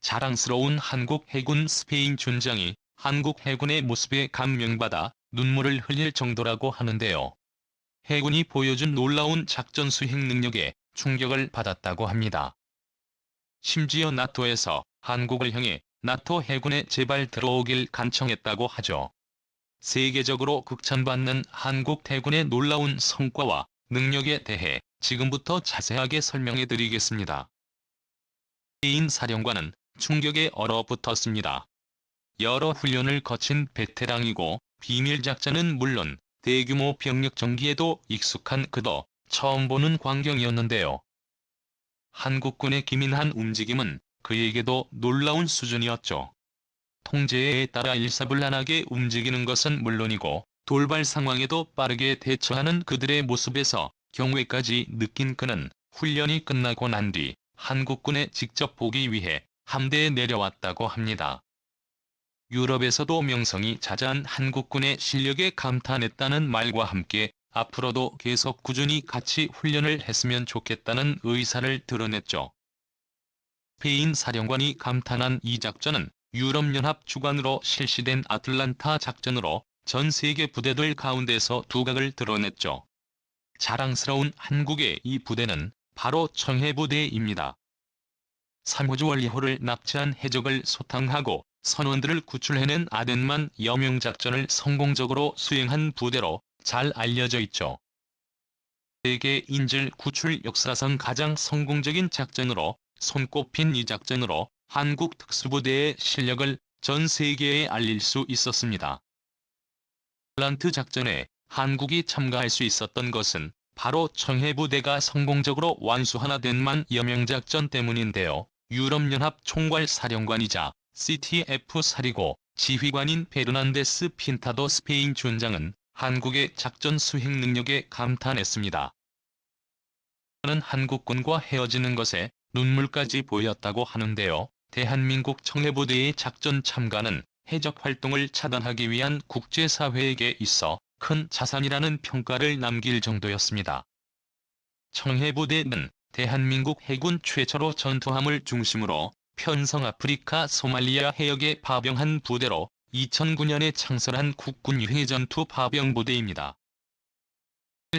자랑스러운 한국 해군 스페인 준장이 한국 해군의 모습에 감명받아 눈물을 흘릴 정도라고 하는데요. 해군이 보여준 놀라운 작전 수행 능력에 충격을 받았다고 합니다. 심지어 나토에서 한국을 향해 나토 해군에 제발 들어오길 간청했다고 하죠. 세계적으로 극찬받는 한국 해군의 놀라운 성과와 능력에 대해 지금부터 자세하게 설명해드리겠습니다. 스페인 사령관은 충격에 얼어붙었습니다. 여러 훈련을 거친 베테랑이고 비밀작전은 물론 대규모 병력 전기에도 익숙한 그도 처음 보는 광경이었는데요. 한국군의 기민한 움직임은 그에게도 놀라운 수준이었죠. 통제에 따라 일사불란하게 움직이는 것은 물론이고 돌발 상황에도 빠르게 대처하는 그들의 모습에서 경외까지 느낀 그는 훈련이 끝나고 난 뒤 한국군에 직접 보기 위해 함대에 내려왔다고 합니다. 유럽에서도 명성이 자자한 한국군의 실력에 감탄했다는 말과 함께 앞으로도 계속 꾸준히 같이 훈련을 했으면 좋겠다는 의사를 드러냈죠. 스페인 사령관이 감탄한 이 작전은 유럽연합 주관으로 실시된 아틀란타 작전으로 전 세계 부대들 가운데서 두각을 드러냈죠. 자랑스러운 한국의 이 부대는 바로 청해부대입니다. 3호주 원리호를 납치한 해적을 소탕하고 선원들을 구출해낸 아덴만 여명작전을 성공적으로 수행한 부대로 잘 알려져 있죠. 세계 인질 구출 역사상 가장 성공적인 작전으로 손꼽힌 이 작전으로 한국 특수부대의 실력을 전 세계에 알릴 수 있었습니다. 아틀란트 작전에 한국이 참가할 수 있었던 것은 바로 청해부대가 성공적으로 완수한 아덴만 여명작전 때문인데요. 유럽연합 총괄사령관이자 CTF 사리고 지휘관인 페르난데스 핀타도 스페인 준장은 한국의 작전 수행 능력에 감탄했습니다. 그는 한국군과 헤어지는 것에 눈물까지 보였다고 하는데요. 대한민국 청해부대의 작전 참가는 해적 활동을 차단하기 위한 국제사회에게 있어 큰 자산이라는 평가를 남길 정도였습니다. 청해부대는 대한민국 해군 최초로 전투함을 중심으로 편성 아프리카 소말리아 해역에 파병한 부대로 2009년에 창설한 국군 유해 전투 파병부대입니다.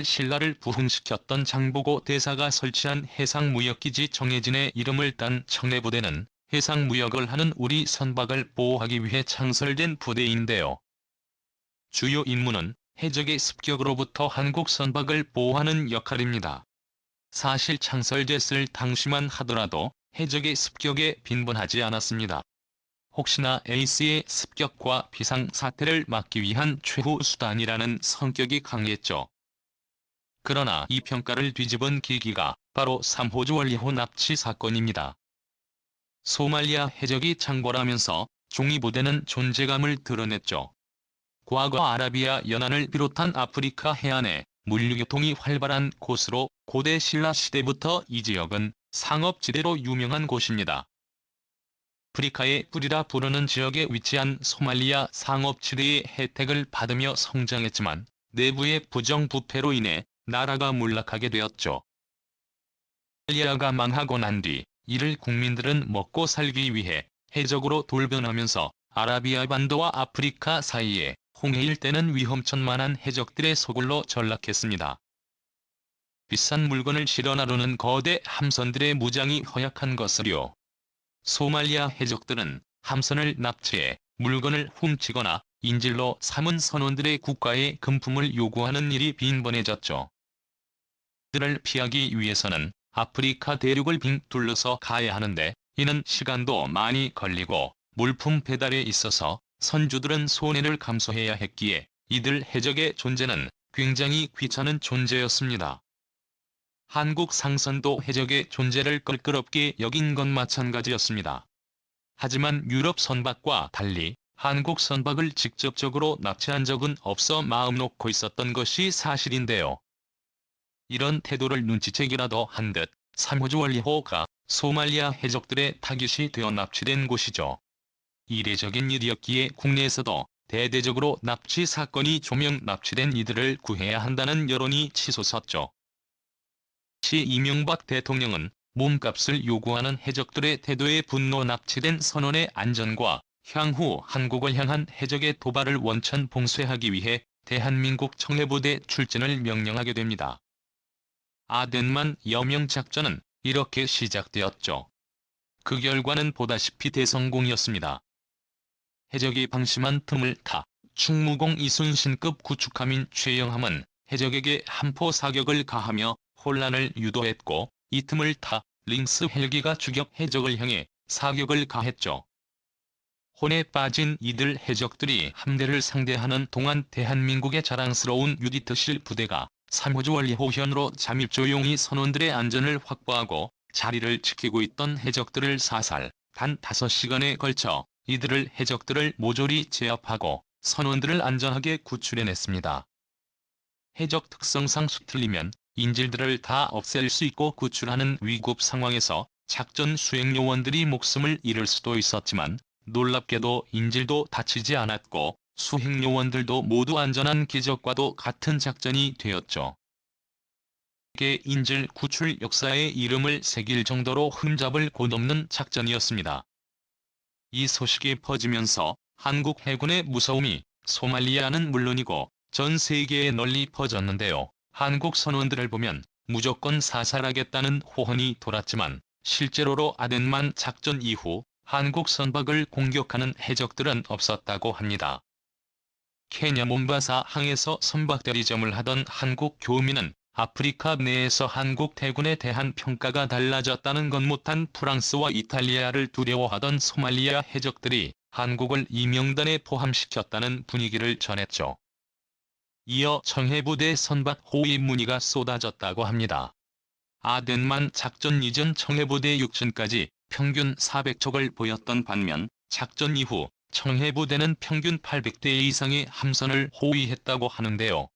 신라를 부흥시켰던 장보고 대사가 설치한 해상무역기지 정해진의 이름을 딴 청해부대는 해상무역을 하는 우리 선박을 보호하기 위해 창설된 부대인데요. 주요 임무는 해적의 습격으로부터 한국 선박을 보호하는 역할입니다. 사실 창설됐을 당시만 하더라도 해적의 습격에 빈번하지 않았습니다. 혹시나 에이스의 습격과 비상사태를 막기 위한 최후 수단이라는 성격이 강했죠. 그러나 이 평가를 뒤집은 계기가 바로 3호주 원리호 납치 사건입니다. 소말리아 해적이 창궐하면서 중위부대는 존재감을 드러냈죠. 과거 아라비아 연안을 비롯한 아프리카 해안에 물류교통이 활발한 곳으로 고대 신라 시대부터 이 지역은 상업지대로 유명한 곳입니다. 아프리카의 뿌리라 부르는 지역에 위치한 소말리아 상업지대의 혜택을 받으며 성장했지만 내부의 부정부패로 인해 나라가 몰락하게 되었죠. 소말리아가 망하고 난 뒤 이를 국민들은 먹고 살기 위해 해적으로 돌변하면서 아라비아 반도와 아프리카 사이에 홍해 일대는 위험천만한 해적들의 소굴로 전락했습니다. 비싼 물건을 실어 나르는 거대 함선들의 무장이 허약한 것을요. 소말리아 해적들은 함선을 납치해 물건을 훔치거나 인질로 삼은 선원들의 국가에 금품을 요구하는 일이 빈번해졌죠. 이들을 피하기 위해서는 아프리카 대륙을 빙 둘러서 가야 하는데 이는 시간도 많이 걸리고 물품 배달에 있어서 선주들은 손해를 감수해야 했기에 이들 해적의 존재는 굉장히 귀찮은 존재였습니다. 한국 상선도 해적의 존재를 껄끄럽게 여긴 건 마찬가지였습니다. 하지만 유럽 선박과 달리 한국 선박을 직접적으로 납치한 적은 없어 마음 놓고 있었던 것이 사실인데요. 이런 태도를 눈치채기라도 한 듯 3호주 원리호가 소말리아 해적들의 타깃이 되어 납치된 곳이죠. 이례적인 일이었기에 국내에서도 대대적으로 납치 사건이 조명 납치된 이들을 구해야 한다는 여론이 치솟았죠. 이명박 대통령은 몸값을 요구하는 해적들의 태도에 분노 납치된 선원의 안전과 향후 한국을 향한 해적의 도발을 원천 봉쇄하기 위해 대한민국 청해부대 출전을 명령하게 됩니다. 아덴만 여명 작전은 이렇게 시작되었죠. 그 결과는 보다시피 대성공이었습니다. 해적이 방심한 틈을 타 충무공 이순신급 구축함인 최영함은 해적에게 함포 사격을 가하며 혼란을 유도했고, 이 틈을 타 링스 헬기가 추격 해적을 향해 사격을 가했죠. 혼에 빠진 이들 해적들이 함대를 상대하는 동안 대한민국의 자랑스러운 유디트실 부대가 3호주 원리호현으로 잠입 조용히 선원들의 안전을 확보하고 자리를 지키고 있던 해적들을 사살, 단 5시간에 걸쳐 이들을 해적들을 모조리 제압하고 선원들을 안전하게 구출해냈습니다. 해적 특성상 수틀리면 인질들을 다 없앨 수 있고 구출하는 위급 상황에서 작전 수행 요원들이 목숨을 잃을 수도 있었지만 놀랍게도 인질도 다치지 않았고 수행 요원들도 모두 안전한 기적과도 같은 작전이 되었죠. 세계 인질 구출 역사에 이름을 새길 정도로 흠잡을 곳 없는 작전이었습니다. 이 소식이 퍼지면서 한국 해군의 무서움이 소말리아는 물론이고 전 세계에 널리 퍼졌는데요. 한국 선원들을 보면 무조건 사살하겠다는 호언이 돌았지만 실제로로 아덴만 작전 이후 한국 선박을 공격하는 해적들은 없었다고 합니다. 케냐 몬바사 항에서 선박 대리점을 하던 한국 교민은 아프리카 내에서 한국 해군에 대한 평가가 달라졌다는 것 못한 프랑스와 이탈리아를 두려워하던 소말리아 해적들이 한국을 이 명단에 포함시켰다는 분위기를 전했죠. 이어 청해부대 선박 호위 문의가 쏟아졌다고 합니다. 아덴만 작전 이전 청해부대 육전까지 평균 400척을 보였던 반면 작전 이후 청해부대는 평균 800대 이상의 함선을 호위했다고 하는데요.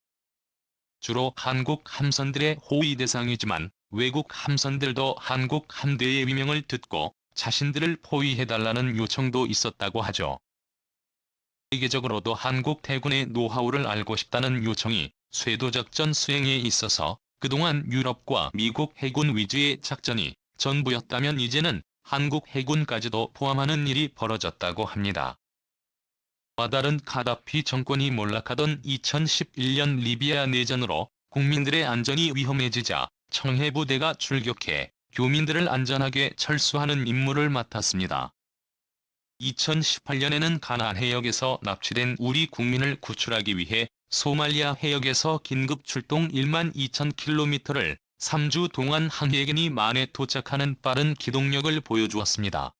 주로 한국 함선들의 호위 대상이지만 외국 함선들도 한국 함대의 위명을 듣고 자신들을 포위해달라는 요청도 있었다고 하죠. 세계적으로도 한국 해군의 노하우를 알고 싶다는 요청이 쇄도작전 수행에 있어서 그동안 유럽과 미국 해군 위주의 작전이 전부였다면 이제는 한국 해군까지도 포함하는 일이 벌어졌다고 합니다. 와 다른 카다피 정권이 몰락하던 2011년 리비아 내전으로 국민들의 안전이 위험해지자 청해부대가 출격해 교민들을 안전하게 철수하는 임무를 맡았습니다. 2018년에는 가나 해역에서 납치된 우리 국민을 구출하기 위해 소말리아 해역에서 긴급 출동 1만 2,000km를 3주 동안 항해견이 만에 도착하는 빠른 기동력을 보여주었습니다.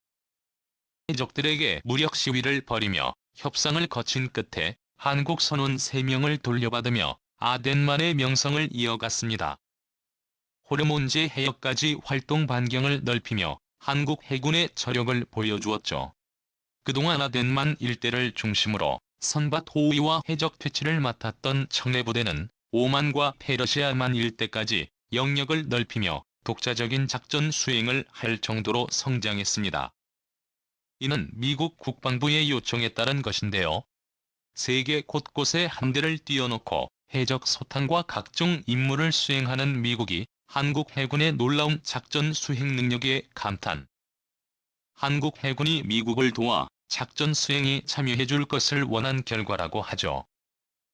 해적들에게 무력 시위를 벌이며 협상을 거친 끝에 한국 선원 3명을 돌려받으며 아덴만의 명성을 이어갔습니다. 호르몬제 해역까지 활동 반경을 넓히며 한국 해군의 저력을 보여주었죠. 그동안 아덴만 일대를 중심으로 선박 호위와 해적 퇴치를 맡았던 청해부대는 오만과 페르시아만 일대까지 영역을 넓히며 독자적인 작전 수행을 할 정도로 성장했습니다. 이는 미국 국방부의 요청에 따른 것인데요. 세계 곳곳에 함대를 띄워놓고 해적 소탕과 각종 임무를 수행하는 미국이 한국 해군의 놀라운 작전 수행 능력에 감탄. 한국 해군이 미국을 도와 작전 수행에 참여해줄 것을 원한 결과라고 하죠.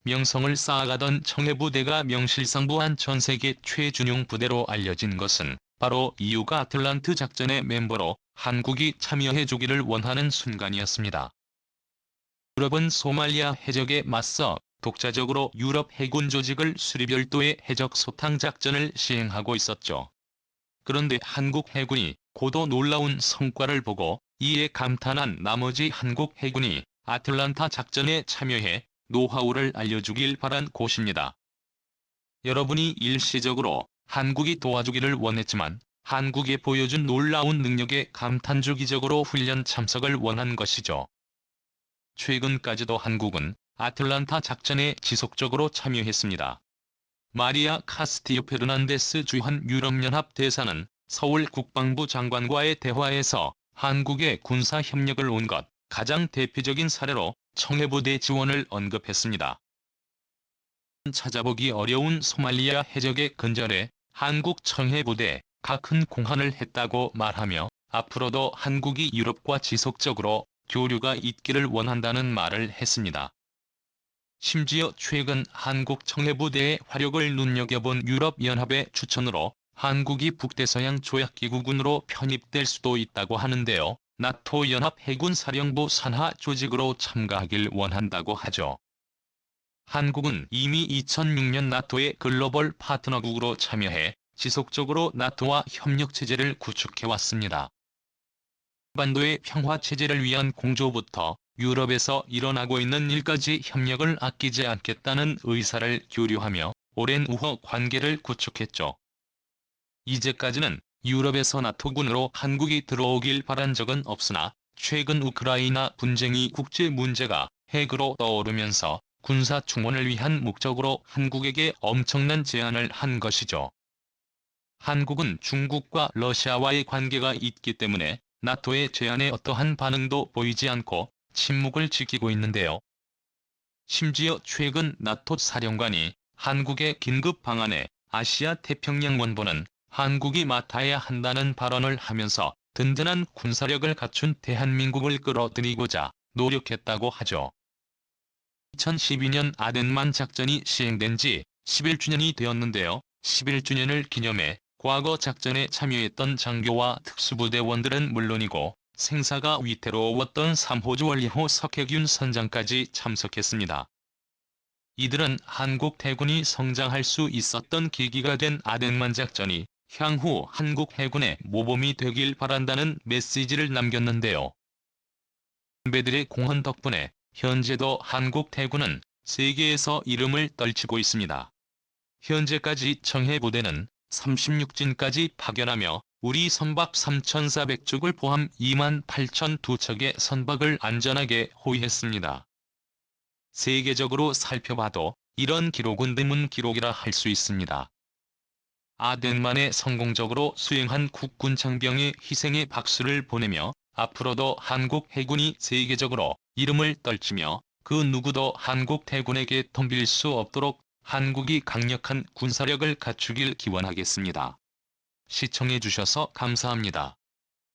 명성을 쌓아가던 청해부대가 명실상부한 전세계 최준용 부대로 알려진 것은 바로 이유가 아틀란트 작전의 멤버로 한국이 참여해주기를 원하는 순간이었습니다. 유럽은 소말리아 해적에 맞서 독자적으로 유럽 해군 조직을 수립 별도의 해적 소탕 작전을 시행하고 있었죠. 그런데 한국 해군이 고도 놀라운 성과를 보고 이에 감탄한 나머지 한국 해군이 아틀란타 작전에 참여해 노하우를 알려주길 바란 곳입니다. 여러분이 일시적으로 한국이 도와주기를 원했지만 한국이 보여준 놀라운 능력에 감탄주기적으로 훈련 참석을 원한 것이죠. 최근까지도 한국은 아틀란타 작전에 지속적으로 참여했습니다. 마리아 카스티요 페르난데스 주한 유럽연합 대사는 서울 국방부 장관과의 대화에서 한국의 군사 협력을 온 것 가장 대표적인 사례로 청해부대 지원을 언급했습니다. 찾아보기 어려운 소말리아 해적의 근절에 한국 청해부대, 큰 공헌을 했다고 말하며 앞으로도 한국이 유럽과 지속적으로 교류가 있기를 원한다는 말을 했습니다. 심지어 최근 한국 청해부대의 화력을 눈여겨본 유럽연합의 추천으로 한국이 북대서양 조약기구군으로 편입될 수도 있다고 하는데요. 나토 연합 해군 사령부 산하 조직으로 참가하길 원한다고 하죠. 한국은 이미 2006년 나토의 글로벌 파트너국으로 참여해 지속적으로 나토와 협력체제를 구축해왔습니다. 한반도의 평화체제를 위한 공조부터 유럽에서 일어나고 있는 일까지 협력을 아끼지 않겠다는 의사를 교류하며 오랜 우호 관계를 구축했죠. 이제까지는 유럽에서 나토군으로 한국이 들어오길 바란 적은 없으나 최근 우크라이나 분쟁이 국제 문제가 핵으로 떠오르면서 군사 충원을 위한 목적으로 한국에게 엄청난 제안을 한 것이죠. 한국은 중국과 러시아와의 관계가 있기 때문에 나토의 제안에 어떠한 반응도 보이지 않고 침묵을 지키고 있는데요. 심지어 최근 나토 사령관이 한국의 긴급 방안에 아시아 태평양 원본은 한국이 맡아야 한다는 발언을 하면서 든든한 군사력을 갖춘 대한민국을 끌어들이고자 노력했다고 하죠. 2012년 아덴만 작전이 시행된 지 11주년이 되었는데요. 11주년을 기념해 과거 작전에 참여했던 장교와 특수부대원들은 물론이고 생사가 위태로웠던 3호주 원리호 석혜균 선장까지 참석했습니다. 이들은 한국 해군이 성장할 수 있었던 계기가 된 아덴만 작전이 향후 한국 해군의 모범이 되길 바란다는 메시지를 남겼는데요. 선배들의 공헌 덕분에 현재도 한국 해군은 세계에서 이름을 떨치고 있습니다. 현재까지 청해부대는 36진까지 파견하며 우리 선박 3,400척을 포함 28,002척의 선박을 안전하게 호위했습니다. 세계적으로 살펴봐도 이런 기록은 드문 기록이라 할 수 있습니다. 아덴만에 성공적으로 수행한 국군 장병의 희생에 박수를 보내며 앞으로도 한국 해군이 세계적으로 이름을 떨치며 그 누구도 한국 해군에게 덤빌 수 없도록 한국이 강력한 군사력을 갖추길 기원하겠습니다. 시청해주셔서 감사합니다.